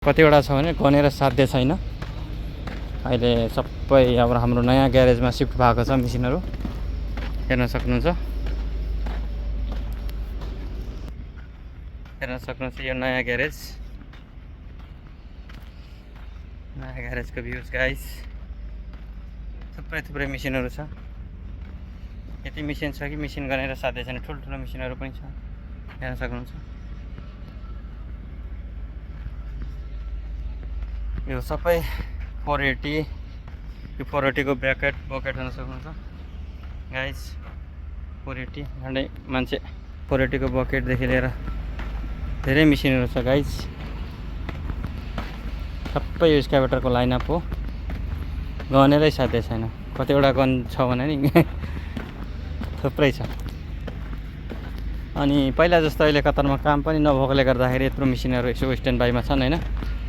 कतिवटा छ भने गनेर साध्य छैन। अहिले सबै अब हाम्रो नयाँ ग्यारेजमा सिफ्ट भएको छ मेसिनहरू, हेर्न सक्नुहुन्छ। यो नयाँ ग्यारेजको भ्युज गाइस। थुप्रै मेसिनहरू छ। यति मेसिन छ कि मेसिन गनेर साध्य छैन। ठुल्ठुलो मेसिनहरू पनि छ, हेर्न सक्नुहुन्छ। यो सबै 480, यो 480 को बकेट हेर्न सक्नुहुन्छ गाइस। 480 झन्डै मान्छे 480 को बकेटदेखि लिएर धेरै मेसिनहरू छ गाइस। सबै यो एक्सकाभेटरको लाइनअप हो, गनेरै साध्य छैन। कतिवटा गन छ भने नि थुप्रै छ। अनि पहिला जस्तो अहिले कतारमा काम पनि नभएकोले गर्दाखेरि यत्रो मेसिनहरू यसो स्ट्यान्ड बाईमा छन् हैन।